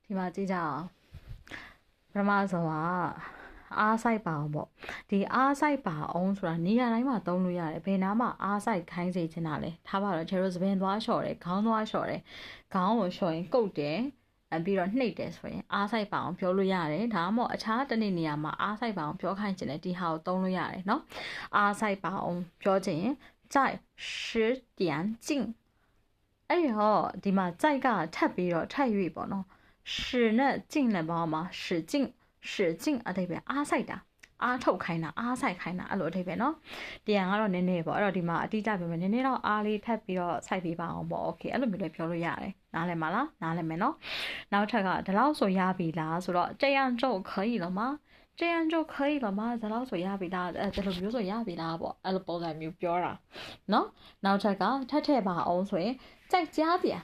ဒီမှာကြည့်ကြအောင်ပထမဆုံးကအားဆိုင်ပါအောင်ပေါ့ဒီအားဆိုင်ပါအောင်ဆိုတာနေရာတိုင်းမှာသုံးလို့ရတယ်ဘယ်နားမှာအားဆိုင်ခိုင်းစေချင်တာလဲထားပါတော့ကျတို့သပင်သွားလျှော်တယ်ခေါင်းသွားလျှော်တယ်ခေါင်းကိုလျှော်ရင်ကုတ်တယ်ပြီးတော့နှိပ်တယ်ဆိုရင်အားဆိုင်ပါအောင်ပြောလို့ရတယ်ဒါမှမဟုတ်အခြားတစ်နေရာမှာအားဆိုင်ပါအောင်ပြောခိုင်းချင်တယ်ဒီဟာကိုသုံးလို့ရတယ်เนาะအားဆိုင်ပါအောင်ပြောချင်ရင်在10点进အဲ့ဟောဒီမှာကြိုက်ကထပ်ပြီးတော့ထပ်၍ပေါ့နော်10နဲ့进နဲ့ပေါ့မှာ10进အတိတ်ပဲအားဆိုင်တာအားထုတ်ခိုင်းတာအားဆိုင်ခိုင်းတာအဲ့လိုအတိတ်ပဲเนาะတရားကတော့နည်းနည်းပေါ့အဲ့တော့ဒီမှာအတိအကျပြောမယ်နည်းနည်းတော့အားလေးထပ်ပြီးတော့စိုက်ပေးပါအောင်ပေါ့โอเคအဲ့လိုမျိုးလည်းပြောလို့ရတယ်နားလည်မလားနားလည်မယ်เนาะနောက်ထပ်ကဒီလောက်ဆိုရပြီလားဆိုတော့这样就可以了吗这样就可以了吗ဒီလောက်ဆိုရပြီလားဒီလိုမျိုးဆိုရပြီလားပေါ့အဲ့လိုပုံစံမျိုးပြောတာเนาะနောက်ထပ်ကထပ်ထည့်ပါအောင်ဆိုရင်再加点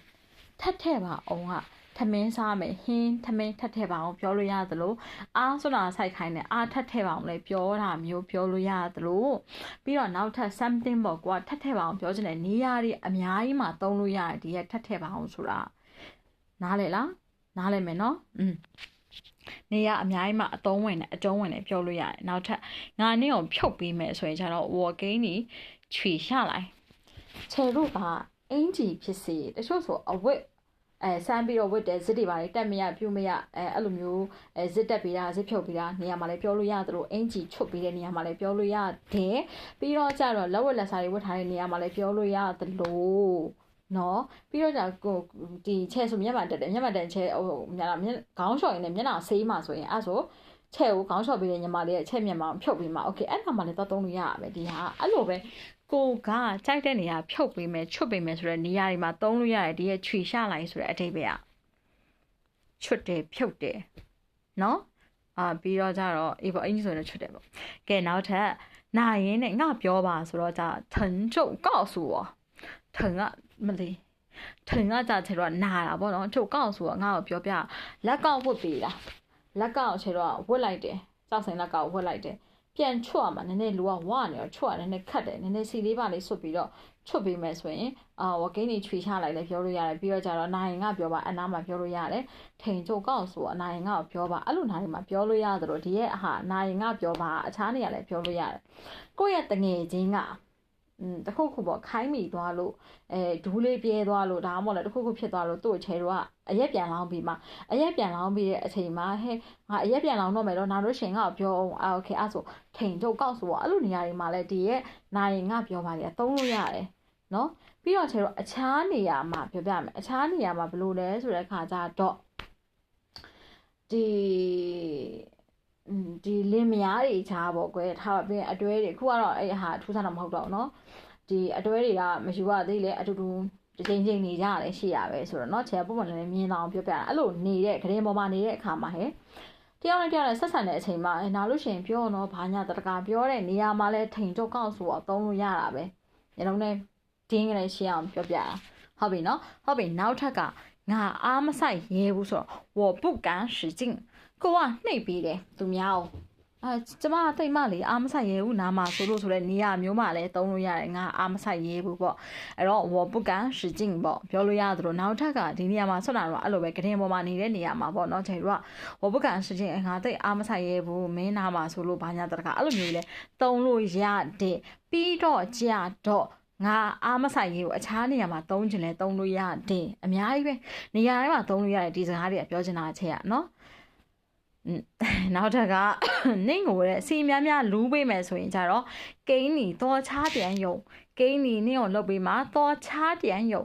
ထပ်ထည့်ပါအောင်ကထမင်းစားမယ်ဟင်းထမင်းထပ်ထည့်ပါအောင်ပြောလို့ရသလိုအားဆိုတာစိုက်ခိုင်းတယ်အားထပ်ထည့်ပါအောင်လေပြောတာမျိုးပြောလို့ရသလိုပြီးတော့နောက်ထပ် something ပေါ့ကွာထပ်ထည့်ပါအောင်ပြောချင်တယ်နေရာတွေအများကြီးမှာသုံးလို့ရတယ်ဒီရဲ့ထပ်ထည့်ပါအောင်ဆိုတာနားလေလားနားလေမယ်နော်နေရအများကြီးမှာအတုံးဝင်တယ်အကျုံးဝင်တယ်ပြောလို့ရတယ်နောက်ထပ်ငါနင့်ကိုဖြုတ်ပေးမယ်ဆိုရင်ကျတော့我给你取下来ခြေတို့ကအင်ဂျီဖြစ်စေတချို့ဆိုအဝတ်စမ်းပြီးတော့ဝတ်တယ်ဇစ်တွေပါလေတက်မရပြုတ်မရအဲ့လိုမျိုးဇစ်တက်ပေးတာဇစ်ဖြုတ်ပေးတာနေရာမှာလည်းပြောလို့ရတယ်လို့အင်ဂျီချွတ်ပေးတဲ့နေရာမှာလည်းပြောလို့ရတယ်ပြီးတော့ကျတော့လက်ဝတ်လက်စားတွေဝတ်ထားတဲ့နေရာမှာလည်းပြောလို့ရတယ်လို့နော်ပြီးတော့ကိုဒီချဲဆိုမျက်မှန်တက်တယ်မျက်မှန်တက်ချဲဟိုမျက်ခေါင်းလျှော်ရင်းနဲ့မျက်နှာဆေးမှဆိုရင်အဲ့ဆိုချဲကိုခေါင်းလျှော်ပေးတဲ့ညီမလေးရဲ့ချဲမျက်မှန်ဖြုတ်ပေးမှာโอเคအဲ့ဒါမှလည်းတော့သုံးလို့ရရပဲဒီဟာအဲ့လိုပဲကိုကကြိုက်တဲ့နေရာဖြုတ်ပေးမယ်ချွတ်ပေးမယ်ဆိုတဲ့နေရာတွေမှာသုံးလို့ရတယ်ဒီရဲ့ခြွေရှလိုက်ဆိုတဲ့အဓိပ္ပာယ်ကချွတ်တယ်ဖြုတ်တယ်နော်ပြီးတော့ကြတော့အေးပေါ့အင်ကြီးဆိုရင်ချွတ်တယ်ပေါ့ကဲနောက်ထပ်နာရင်နဲ့ငါပြောပါဆိုတော့じゃ疼就告诉我疼ကမလေး疼ကじゃခြေတော့နာတာပေါ့နော်就告诉我ငါ့ကိုပြောပြလက်ကောက်ဝတ်ပေးတာလက်ကောက်ခြေတော့ဝတ်လိုက်တယ်ကြောက်စင်လက်ကောက်ဝတ်လိုက်တယ်ပြန်ချွတ်မှာနည်းနည်းလူကဝါနေတော့ချွတ်နည်းနည်းခတ်တယ်နည်းနည်းစီလေးပါလေးဆွတ်ပြီးတော့ချွတ်ပေးမယ်ဆိုရင်ဝကိန်းနေချွေချလိုက်လဲပြောလို့ရတယ်ပြီးတော့ကြတော့နိုင်ငါပြောပါအနားမှာပြောလို့ရတယ်ထိန်ချိုကောက်ဆိုနိုင်ငါကိုပြောပါအဲ့လိုနိုင်မှာပြောလို့ရတယ်လို့ဒီရဲ့ဟာနိုင်ငါပြောပါအခြားနေရာလဲပြောလို့ရတယ်ကိုယ့်ရဲ့တငယ်ချင်းကတခုခုပေါ့ခိုင်းမိသွားလို့ဒူးလေးပြဲသွားလို့ဒါမှမဟုတ်လည်းတခုခုဖြစ်သွားလို့သူ့ချဲတော့အရက်ပြန်လောင်းပြီးမှအရက်ပြန်လောင်းပြီးတဲ့အချိန်မှာဟဲ့ငါအရက်ပြန်လောင်းတော့မယ်တော့နောက်လို့ရှင်ငါ့ကိုပြောအောင်โอเคအဲ့ဆိုထိန်တော့ကောက်ဆိုတော့အဲ့လိုနေရာတွေမှာလည်းဒီရဲ့နိုင်ငါပြောပါလေသုံးလို့ရတယ်နော်ပြီးတော့ချဲတော့အခြားနေရာမှာပြောပြမယ်အခြားနေရာမှာဘယ်လိုလဲဆိုတဲ့အခါကျတော့ဒီလင်းမယားတွေချားပေါ့ကွယ်ထားပါပြင်အတွဲတွေအခုကတော့အဲ့ဟာထူးဆန်းတော့မဟုတ်တော့ဘူးเนาะဒီအတွဲတွေကမယူရသေးလေအတူတူချိန်နေကြရတယ်ရှိရပဲဆိုတော့เนาะချဲပုံမှန်လည်းမြင်အောင်ပြောပြတာအဲ့လိုနေတဲ့ဂရင်ပေါ်မှာနေတဲ့အခါမှာဟဲ့တယောက်နဲ့တယောက်နဲ့ဆက်ဆံတဲ့အချိန်မှာနားလို့ရှိရင်ပြောတော့ဘာညာတတကာပြောတဲ့နေရာမှာလဲထိန်တော့ကောက်ဆိုတော့သုံးလို့ရတာပဲညလုံးနဲ့တင်းကလေးရှင်းအောင်ပြောပြတာဟုတ်ပြီเนาะဟုတ်ပြီနောက်ထပ်ကငါအားမဆိုင်ရဲဘူးဆိုတော့我不敢使劲ကိုကနှိပ်ပြီးတယ်သူများကျမတိတ်မလေးအားမဆိုင်ရဲဘူးနားမှာဆိုလို့ဆိုလဲနေရမျိုးမှလည်းသုံးလို့ရတယ်ငါအားမဆိုင်ရဲဘူးပေါ့အဲ့တော့我不敢使劲ပေါ့ပြောလို့ရတယ်လို့နောက်ထပ်ကဒီနေရာမှာဆွတ်တာတော့အဲ့လိုပဲကတင်ပေါ်မှာနေတဲ့နေရာမှာပေါ့နော်ကျတို့က我不敢使劲ငါတိတ်အားမဆိုင်ရဲဘူးမင်းနားမှာဆိုလို့ဘာညာတတကအဲ့လိုမျိုးလဲသုံးလို့ရတယ်ပြီးတော့ကြာတော့ငါအားမဆိုင်ရေးကိုအခြားနေရာမှာသုံးချင်လဲသုံးလို့ရတယ်အများကြီးပဲနေရာတိုင်းမှာသုံးလို့ရတယ်ဒီစကားတွေကပြောချင်တာအချက်อ่ะเนาะနောက်ထပ်ကနင့်ကိုတဲ့စီများများလူးပေးမယ်ဆိုရင်ကြတော့ကိန်းနီတော့ချားပြန်ယုံကိန်းနီနင့်ကိုလုပ်ပေးမှာတော့ချားပြန်ယုံ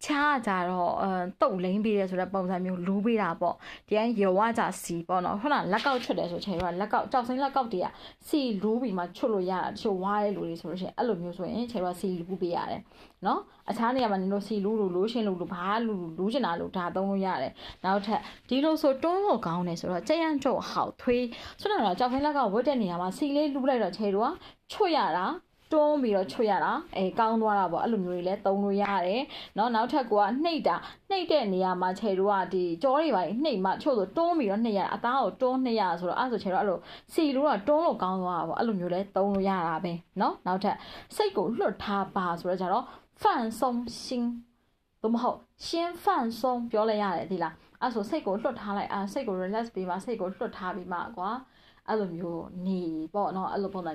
ချားကြတော့တုတ်လိမ့်ပေးတယ်ဆိုတဲ့ပုံစံမျိုးလူးပေးတာပေါ့ဒီတိုင်းရောဝကြစီပေါ့နော်ဟုတ်လားလက်ကောက်ချွတ်တယ်ဆိုချင်တော့လက်ကောက်ကြောက်စိမ့်လက်ကောက်တည်းကစီလူးပြီးမှချွတ်လို့ရတာတချို့ဝါးတဲ့လူတွေဆိုလို့ရှိရင်အဲ့လိုမျိုးဆိုရင်ချင်တော့စီလူးပေးရတယ်နော်အခြားနေရာမှာနင်တို့စီလူးလို့ရှင်းလို့ဘာလူးချင်တာလို့ဒါသုံးလို့ရတယ်နောက်ထပ်ဒီလိုဆိုတွန်းလို့ကောင်းတယ်ဆိုတော့ကြက်ရန်ကျုပ်ဟောက်ထွေးဆိုတော့ကြောက်စိမ့်လက်ကဝတ်တဲ့နေရာမှာစီလေးလူးလိုက်တော့ချေတော့ချွတ်ရတာတွန်းပြီးတော့ချွတ်ရတာကောင်းသွားတာပေါ့အဲ့လိုမျိုးတွေလည်းသုံးလို့ရတယ်เนาะနောက်ထပ်ကနှိပ်တဲ့နေရာမှာခြေတို့ကဒီကြောတွေပါနှိပ်မှချို့ဆိုတွန်းပြီးတော့နှိပ်ရတာအသားကိုတွန်းနှိပ်ရဆိုတော့အဲ့ဆိုခြေတို့အဲ့လိုစီလို့တော့တွန်းလို့ကောင်းသွားတာပေါ့အဲ့လိုမျိုးလည်းသုံးလို့ရတာပဲเนาะနောက်ထပ်စိတ်ကိုလွတ်ထားပါဆိုတော့ကြတော့放松心သို့မဟုတ်先放松ပြောလိုက်ရတယ်ဒီလား အဲ့ဆိုစိတ်ကိုလွတ်ထားလိုက်စိတ်ကို relax ပြီးမှစိတ်ကိုလွတ်ထားပြီးမှကွာအဲ့လိုမျိုးနေပေါ့နော်အဲ့လိုပုံစံ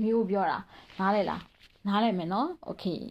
မျိုးပြောတာနားလေလားနားလေမယ်နော် okay